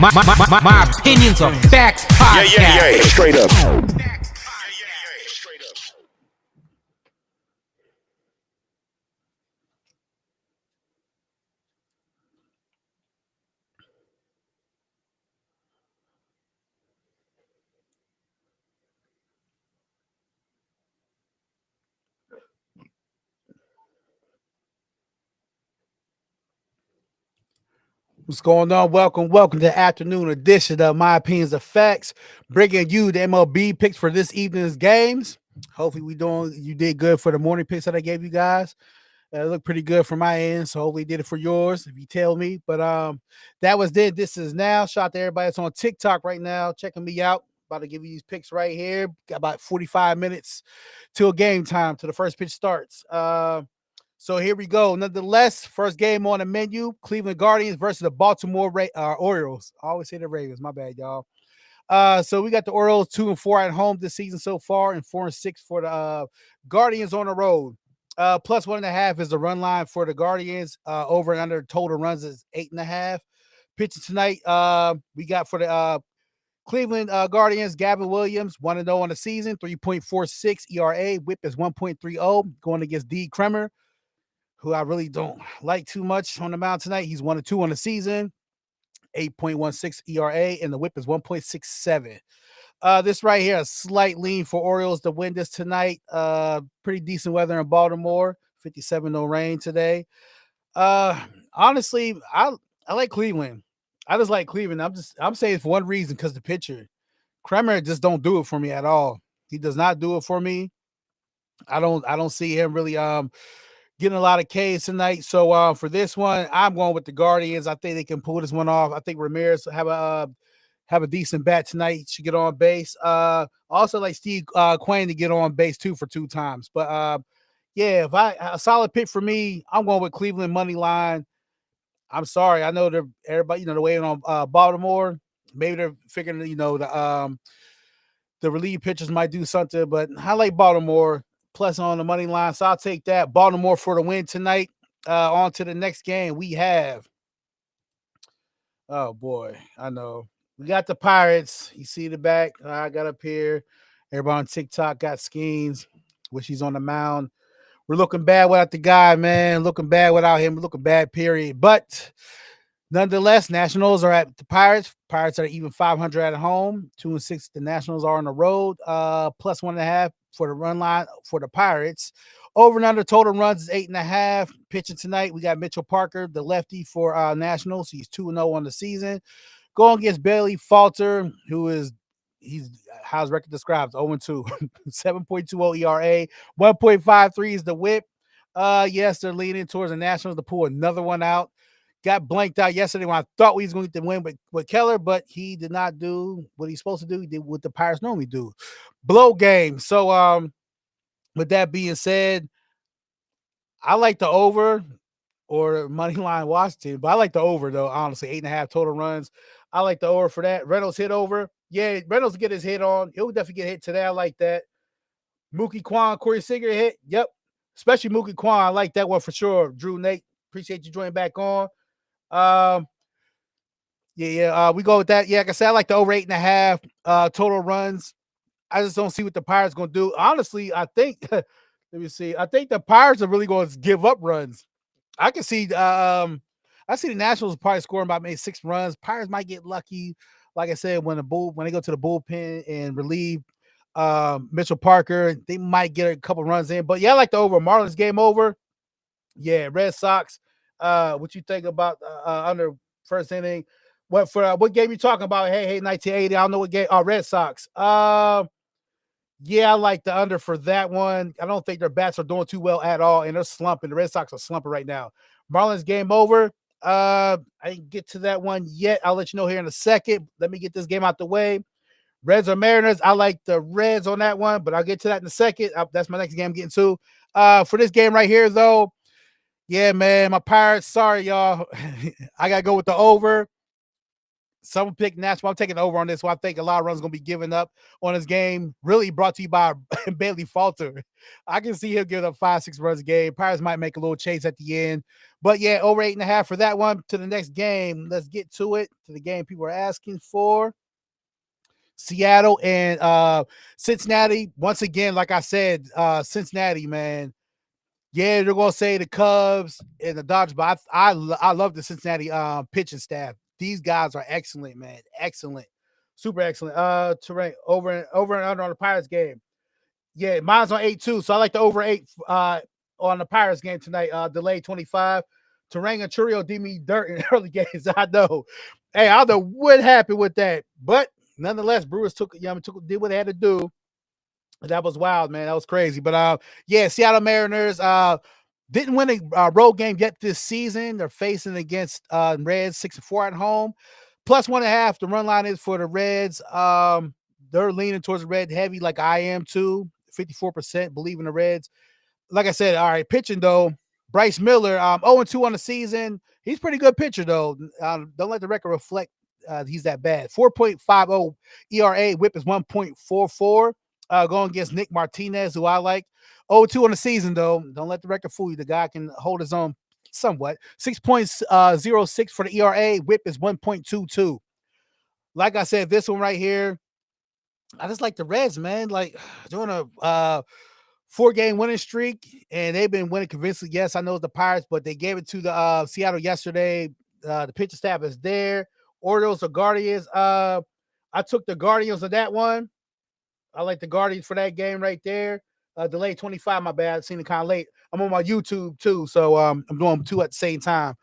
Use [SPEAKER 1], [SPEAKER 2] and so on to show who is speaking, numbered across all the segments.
[SPEAKER 1] My opinions are facts podcast.
[SPEAKER 2] Yeah. Straight up.
[SPEAKER 3] What's going on? Welcome to the afternoon edition of My Opinions of Facts, bringing you the MLB picks for this evening's games. Hopefully, you did good for the morning picks that I gave you guys. It looked pretty good for my end, so hopefully, did it for yours if you tell me. But that was it. This is now. Shout out to everybody that's on TikTok right now, checking me out. About to give you these picks right here. Got about 45 minutes till game time, till the first pitch starts. So here we go. Nonetheless, first game on the menu: Cleveland Guardians versus the Baltimore Orioles. I always say the Ravens. My bad, y'all. So we got the Orioles 2-4 at home this season so far, and 4-6 for the Guardians on the road. Plus 1.5 is the run line for the Guardians. Over and under total runs is 8.5. Pitching tonight, we got for the Cleveland Guardians, Gavin Williams, 1-0 on the season, 3.46 ERA. Whip is 1.30. Going against D. Kremer, who I really don't like too much on the mound tonight. He's 1-2 on the season, 8.16 ERA, and the whip is 1.67. This right here, a slight lean for Orioles to win this tonight. Pretty decent weather in Baltimore, 57, no rain today. Honestly, I like Cleveland. I just like Cleveland. I'm saying for one reason, because the pitcher, Kremer, just don't do it for me at all. He does not do it for me. I don't see him really getting a lot of Ks tonight. So for this one, I'm going with the Guardians. I think they can pull this one off. I think Ramirez have a decent bat tonight. Should get on base. Also like Steve Quinn to get on base too for 2 times. But yeah, if a solid pick for me, I'm going with Cleveland money line. I'm sorry. I know everybody, they're waiting on Baltimore. Maybe they're figuring, the relief pitchers might do something, but I like Baltimore plus on the money line. So I'll take that. Baltimore for the win tonight. On to the next game. We have, oh boy, I know. We got the Pirates. You see the back. I got up here. Everybody on TikTok got Skeens. Wish he's on the mound. We're looking bad without the guy, man. Looking bad without him. Looking bad, period. But nonetheless, Nationals are at the Pirates. Pirates are even 500 at home. 2-6. The Nationals are on the road. Plus 1.5 for the run line for the Pirates. Over and under total runs is 8.5. Pitching tonight, we got Mitchell Parker, the lefty for Nationals. He's 2-0 on the season. Going against Bailey Falter, he's how his record describes 0-2, 7.20 ERA, 1.53 is the whip. Yes, they're leaning towards the Nationals to pull another one out. Got blanked out yesterday when I thought we was going to win with Keller, but he did not do what he's supposed to do. He did what the Pirates normally do. Blow game. So with that being said, I like the over or money line Washington, but I like the over though, honestly. 8.5 total runs. I like the over for that. Reynolds hit over. Yeah, Reynolds get his hit on. He'll definitely get hit today. I like that. Mookie Kwan, Corey Seager hit. Yep. Especially Mookie Kwan. I like that one for sure. Drew, Nate, appreciate you joining back on. We go with that. Yeah, like I said, I like the over 8.5 total runs. I just don't see what the Pirates going to do. Honestly, I think, let me see. I think the Pirates are really going to give up runs. I can see, I see the Nationals probably scoring about maybe 6 runs. Pirates might get lucky. Like I said, when they go to the bullpen and relieve Mitchell Parker, they might get a couple runs in. But yeah, I like the over. Marlins game over. Yeah, Red Sox. What you think about under first inning? What game you talking about? Hey, 1980. I don't know what game. Oh, Red Sox. Yeah, I like the under for that one. I don't think their bats are doing too well at all, and they're slumping. The Red Sox are slumping right now. Marlins game over. I didn't get to that one yet. I'll let you know here in a second. Let me get this game out the way. Reds or Mariners. I like the Reds on that one, but I'll get to that in a second. That's my next game I'm getting to. For this game right here, though, yeah, man, my Pirates. Sorry, y'all. I gotta go with the over. Someone picked Nashville. I'm taking over on this. So I think a lot of runs going to be given up on this game. Really brought to you by Bailey Falter. I can see him giving up 5-6 runs a game. Pirates might make a little chase at the end. But yeah, over 8.5 for that one. To the next game. Let's get to it. To the game people are asking for. Seattle and Cincinnati. Once again, like I said, Cincinnati, man. Yeah, they're gonna say the Cubs and the Dodgers, but I love the Cincinnati pitching staff. These guys are excellent, man. Excellent, super excellent. Terrain over and under on the Pirates game. Yeah, mine's on 8-2, so I like the over 8 on the Pirates game tonight. Delay 25. Terrain and Churio did me dirt in early games. I know. Hey, I don't know what happened with that, but nonetheless, Brewers did what they had to do. That was wild, man. That was crazy. But yeah, Seattle Mariners didn't win a road game yet this season. They're facing against Reds 6-4 at home. Plus 1.5. The run line is for the Reds. They're leaning towards the red heavy, like I am too. 54% believe in the Reds. Like I said, all right, pitching though. Bryce Miller, 0-2 on the season. He's pretty good pitcher though. Don't let the record reflect he's that bad. 4.50 ERA. WHIP is 1.44. Going against Nick Martinez, who I like. 0-2 on the season, though. Don't let the record fool you. The guy can hold his own somewhat. 6.06 for the ERA. WHIP is 1.22. Like I said, this one right here, I just like the Reds, man. Like doing a 4-game winning streak, and they've been winning convincingly. Yes, I know it's the Pirates, but they gave it to the Seattle yesterday. The pitcher staff is there. Orioles or Guardians. I took the Guardians of that one. I like the Guardians for that game right there. Delay 25, my bad. I've seen it kind of late. I'm on my YouTube too, so I'm doing 2 at the same time.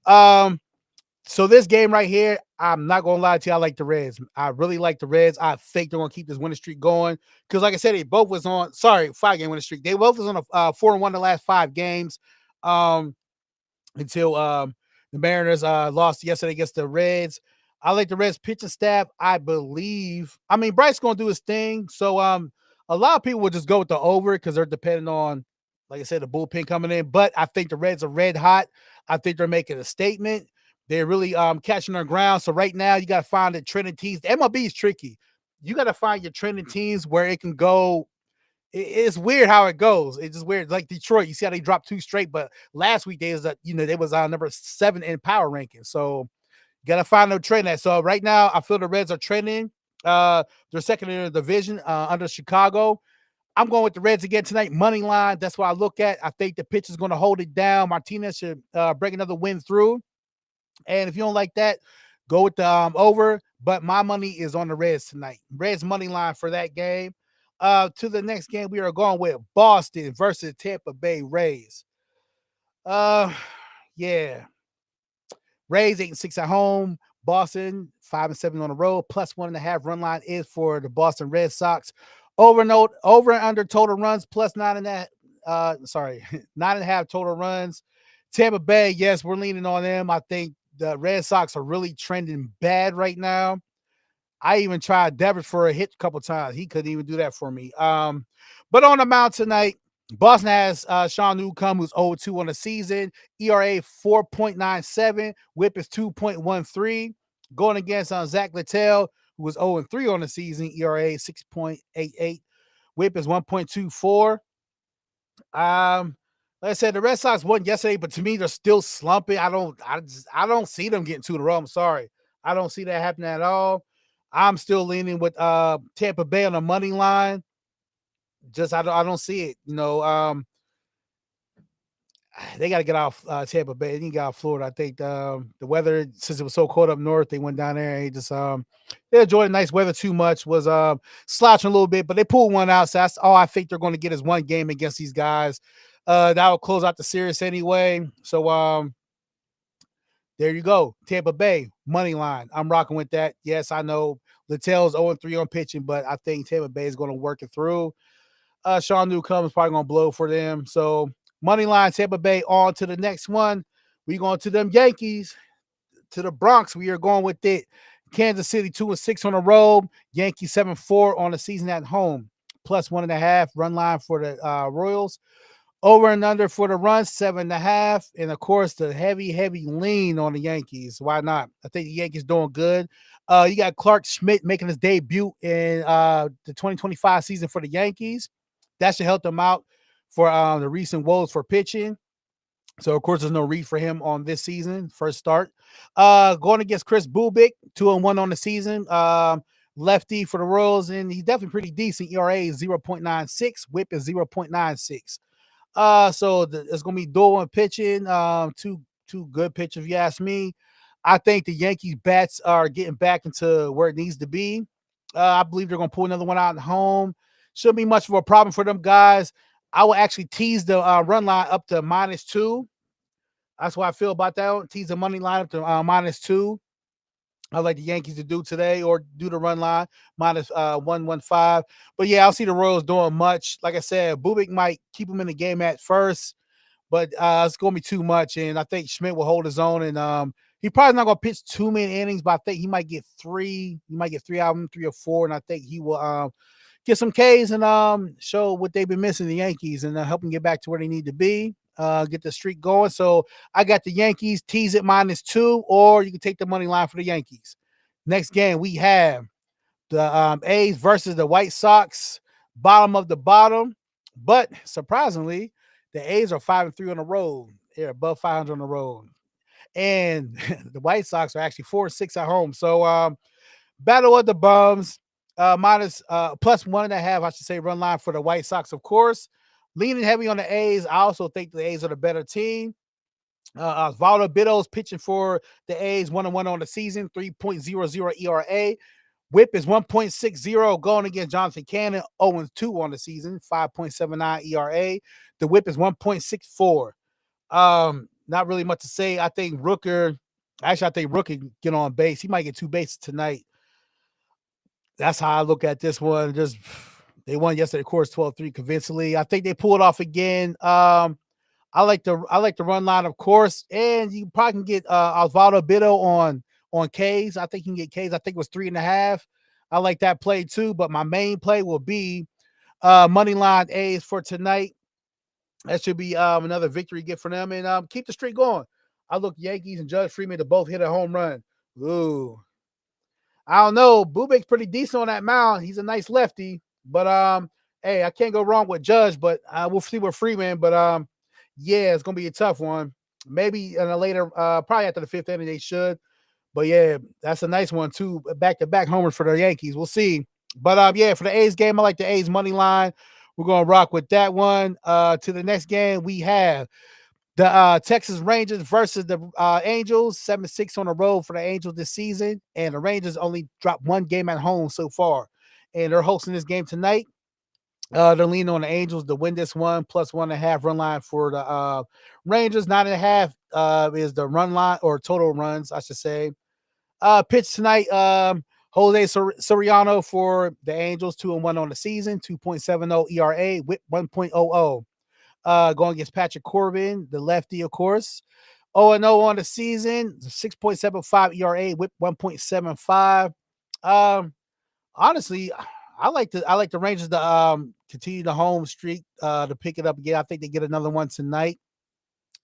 [SPEAKER 3] So this game right here, I'm not gonna lie to you, I like the Reds. I really like the Reds. I think they're gonna keep this winning streak going because, like I said, they both was on 5-game winning streak. They both was on a 4-1 the last 5 games. Until the Mariners lost yesterday against the Reds. I like the Reds pitching staff. I believe. I mean, Bryce gonna do his thing. So a lot of people will just go with the over because they're depending on, like I said, the bullpen coming in. But I think the Reds are red hot. I think they're making a statement. They're really catching their ground. So right now you got to find the trending teams. The MLB is tricky. You got to find your trending teams where it can go. It's weird how it goes. It's just weird. Like Detroit, you see how they dropped 2 straight, but last week they was number 7 in power ranking. So you gotta find a trend that. So right now, I feel the Reds are trending. They're second in the division under Chicago. I'm going with the Reds again tonight. Money line. That's what I look at. I think the pitch is going to hold it down. Martinez should break another win through. And if you don't like that, go with the over. But my money is on the Reds tonight. Reds money line for that game. To the next game, we are going with Boston versus Tampa Bay Rays. Yeah. Rays 8-6 at home. Boston 5-7 on the road. Plus 1.5 run line is for the Boston Red Sox. Over and under total runs plus 9.5. 9.5 total runs. Tampa Bay, yes, we're leaning on them. I think the Red Sox are really trending bad right now. I even tried Devers for a hit a couple times. He couldn't even do that for me. But on the mound tonight, Boston has Sean Newcomb, who's 0-2 on the season. ERA 4.97. WHIP is 2.13. Going against Zach Littell, who was 0-3 on the season. ERA 6.88. WHIP is 1.24. Like I said, the Red Sox won yesterday, but to me, they're still slumping. I don't see them getting 2 in a row. I'm sorry. I don't see that happening at all. I'm still leaning with Tampa Bay on the money line. Just I don't see it. They got to get off Tampa Bay. They need to get off Florida. I think the weather, since it was so cold up north, they went down there and they enjoyed the nice weather too much. Was slouching a little bit, but they pulled one out. So that's all I think they're going to get is one game against these guys. That will close out the series anyway. So there you go. Tampa Bay, money line. I'm rocking with that. Yes, I know Littell's 0-3 on pitching, but I think Tampa Bay is going to work it through. Sean Newcomb is probably going to blow for them. So money line, Tampa Bay. On to the next one. We going to them Yankees, to the Bronx. We are going with it. Kansas City 2-6 on the road. Yankees 7-4 on the season at home. Plus 1.5 run line for the Royals. Over and under for the run, 7.5. And of course, the heavy lean on the Yankees. Why not? I think the Yankees doing good. You got Clark Schmidt making his debut in the 2025 season for the Yankees. That should help them out for the recent woes for pitching. So of course, there's no read for him on this season. First start. Going against Chris Bubik, 2-1 on the season. Lefty for the Royals, and he's definitely pretty decent. ERA is 0.96, whip is 0.96. So it's gonna be dual pitching. Two good pitchers, if you ask me. I think the Yankees bats are getting back into where it needs to be. I believe they're gonna pull another one out at home. Shouldn't be much of a problem for them guys. I will actually tease the run line up to -2. That's what I feel about that one. Tease the money line up to -2. I like the Yankees to do today, or do the run line -115. But yeah, I'll see the Royals doing much. Like I said, Bubik might keep them in the game at first, but it's going to be too much. And I think Schmidt will hold his own. And he probably not going to pitch too many innings, but I think he might get 3. He might get 3 out of them, 3 or 4. And I think he will get some Ks and show what they've been missing, the Yankees, and help them get back to where they need to be. Get the streak going. So I got the Yankees, tease it -2, or you can take the money line for the Yankees. Next game, we have the A's versus the White Sox, bottom of the bottom. But surprisingly, the A's are 5-3 on the road. They're above 500 on the road. And the White Sox are actually 4-6 at home. So battle of the bums, plus 1.5, I should say, run line for the White Sox, of course. Leaning heavy on the A's. I also think the A's are the better team. Osvaldo Biddle's pitching for the A's, 1-1 on the season, 3.00 ERA. Whip is 1.60, going against Jonathan Cannon, 0-2 on the season, 5.79 ERA. The whip is 1.64. Not really much to say. I think Rooker can get on base. He might get 2 bases tonight. That's how I look at this one. Just they won yesterday, of course, 12-3 convincingly. I think they pull it off again. I like the run line, of course, and you probably can get Osvaldo Biddle on Ks. I think you can get Ks. I think it was 3.5. I like that play too, but my main play will be money line A's for tonight. That should be another victory gift for them, and keep the streak going. I look Yankees and Judge Freeman to both hit a home run. Ooh, I don't know. Bubik's pretty decent on that mound. He's a nice lefty, but hey, I can't go wrong with Judge. But we'll see with Freeman. But yeah, it's gonna be a tough one. Maybe in a later, probably after the 5th inning, they should. But yeah, that's a nice one too. Back-to-back homers for the Yankees. We'll see. But yeah, for the A's game, I like the A's money line. We're gonna rock with that one. To the next game, we have the Texas Rangers versus the Angels. 7-6 on the road for the Angels this season, and the Rangers only dropped 1 game at home so far, and they're hosting this game tonight. They're leaning on the Angels to win this one, plus 1.5 run line for the Rangers. 9.5 is the run line, or total runs, I should say. Pitch tonight, Jose Soriano for the Angels, 2-1 on the season, 2.70 ERA, whip 1.00. Going against Patrick Corbin, the lefty, of course. 0-0 on the season, 6.75 ERA, whip 1.75. Honestly, I like the Rangers to continue the home streak, to pick it up again. I think they get another one tonight.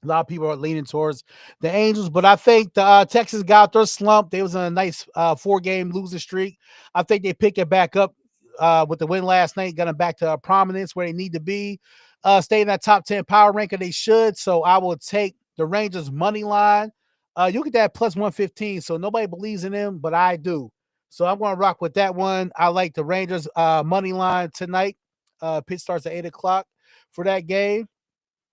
[SPEAKER 3] A lot of people are leaning towards the Angels, but I think the Texans got their slump. They was in a nice 4-game losing streak. I think they pick it back up with the win last night, got them back to prominence where they need to be. Stay in that top 10 power ranking, they should. So I will take the Rangers money line. You get that plus 115. So nobody believes in them, but I do. So I'm going to rock with that one. I like the Rangers money line tonight. Pitch starts at 8:00 for that game.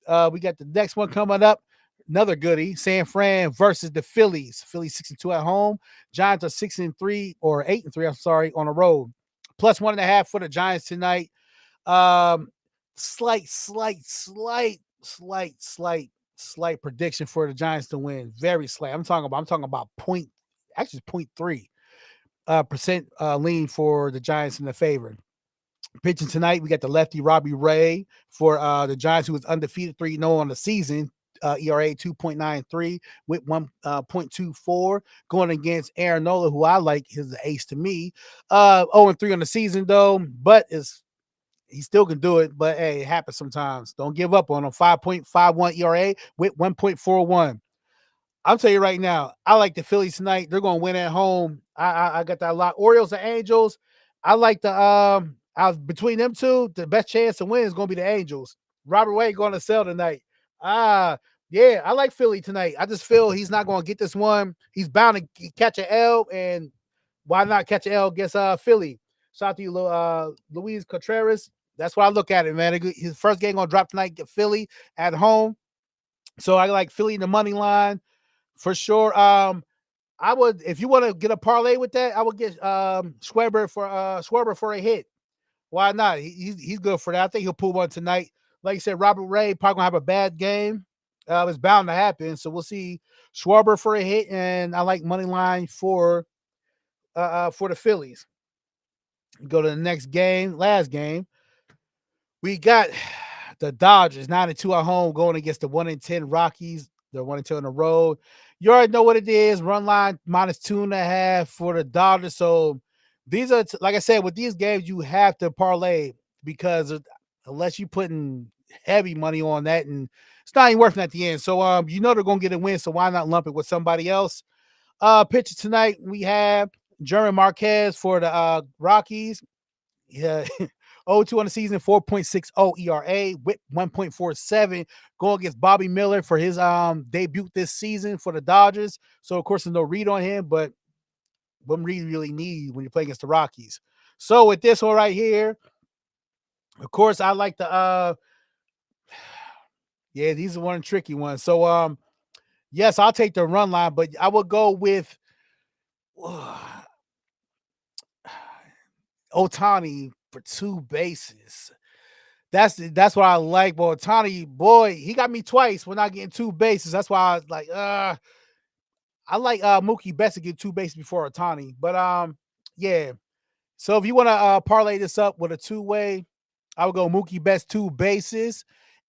[SPEAKER 3] We got the next one coming up. Another goodie, San Fran versus the Phillies. Phillies 6-2 at home. Giants are 6-3 or 8-3. I'm sorry, on the road. Plus 1.5 for the Giants tonight. Slight prediction for the Giants to win. Very slight. I'm talking about 0.3 percent lean for the Giants in the favor. Pitching tonight, we got the lefty Robbie Ray for the Giants, who was undefeated 3-0 on the season. ERA 2.93 with 1.24, going against Aaron Nola, who I like. He's the ace to me. 0-3 on the season though, but he still can do it, but hey, it happens sometimes. Don't give up on him. 5.51 ERA with 1.41. I'll tell you right now, I like the Phillies tonight. They're going to win at home. I got that lot. Orioles and Angels. I like the between them two, the best chance to win is going to be the Angels. Robert Wade going to sell tonight. Yeah, I like Philly tonight. I just feel he's not going to get this one. He's bound to catch an L, and why not catch an L against Philly? Shout out to you, Luis Contreras. That's why I look at it, man. His first game going to drop tonight, get Philly at home. So I like Philly in the money line for sure. I would, if you want to get a parlay with that, I would get Schwarber for a hit. Why not? He's good for that. I think he'll pull one tonight. Like you said, Robert Ray probably gonna have a bad game. It's bound to happen. So we'll see Schwarber for a hit, and I like money line for the Phillies. Go to the next game, last game. We got the Dodgers 9-2 at home going against the 1-10 Rockies. They're 1-2 on the road. You already know what it is. Run line -2.5 for the Dodgers. So these are, like I said, with these games, you have to parlay because unless you putting heavy money on that, and it's not even worth it at the end. So you know they're gonna get a win. So why not lump it with somebody else? Pitcher tonight we have German Marquez for the Rockies. Yeah. 0-2 on the season, 4.60 ERA, whip 1.47, going against Bobby Miller for his debut this season for the Dodgers. So of course there's no read on him, but what read really need when you play against the Rockies. So with this one right here, of course I like the yeah, these are one tricky ones. So yes, I'll take the run line, but I will go with Ohtani for 2 bases. That's what I like. But Ohtani, boy, he got me twice when I getting 2 bases. That's why I was like, I like Mookie Betts to get 2 bases before Ohtani. But yeah. So if you want to parlay this up with a 2-way, I would go Mookie Betts 2 bases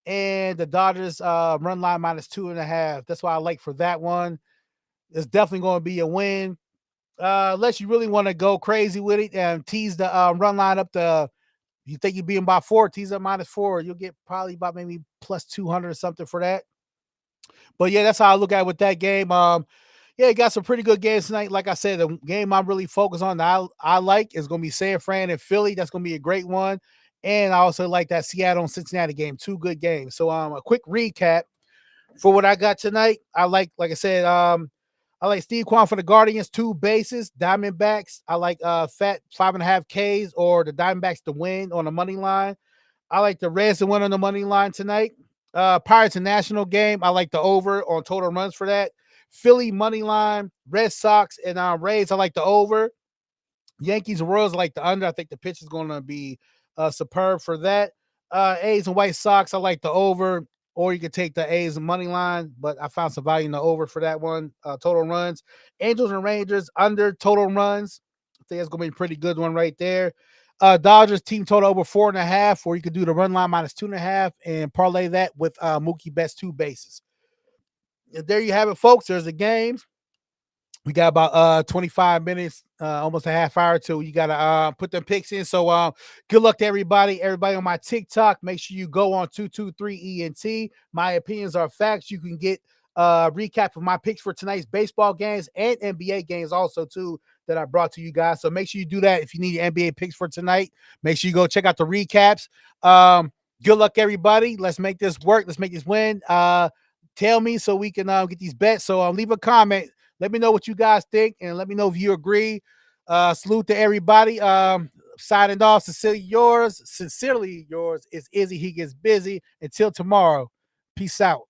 [SPEAKER 3] and the Dodgers run line -2.5. That's why I like for that one. It's definitely going to be a win. Unless you really want to go crazy with it and tease the run line up to, you think you'd be in about 4, tease up -4, you'll get probably about maybe +200 or something for that. But yeah, that's how I look at it with that game. Yeah, got some pretty good games tonight. Like I said, the game I'm really focused on that I like is going to be San Fran and Philly. That's going to be a great one. And I also like that Seattle and Cincinnati game. 2 good games. So a quick recap for what I got tonight. Like I said, I like Steve Kwan for the Guardians, 2 bases. Diamondbacks, I like fat 5.5 Ks or the Diamondbacks to win on the money line. I like the Reds to win on the money line tonight. Pirates and National game, I like the over on total runs for that. Philly money line, Red Sox and Rays, I like the over. Yankees and Royals, I like the under. I think the pitch is going to be superb for that. A's and White Sox, I like the over. Or you could take the A's money line, but I found some value in the over for that one. Total runs. Angels and Rangers under total runs. I think it's going to be a pretty good one right there. Dodgers team total over 4.5, or you could do the run line -2.5 and parlay that with Mookie Betts 2 bases. And there you have it, folks. There's the games. We got about 25 minutes, almost a half hour till you got to put them picks in. So good luck to everybody. Everybody on my TikTok, make sure you go on 223ENT. My opinions are facts. You can get a recap of my picks for tonight's baseball games and NBA games also too that I brought to you guys. So make sure you do that. If you need NBA picks for tonight, make sure you go check out the recaps. Good luck, everybody. Let's make this work. Let's make this win. Tell me so we can get these bets. So leave a comment. Let me know what you guys think, and let me know if you agree. Salute to everybody. Signing off, sincerely yours is Izzy. He gets busy. Until tomorrow, peace out.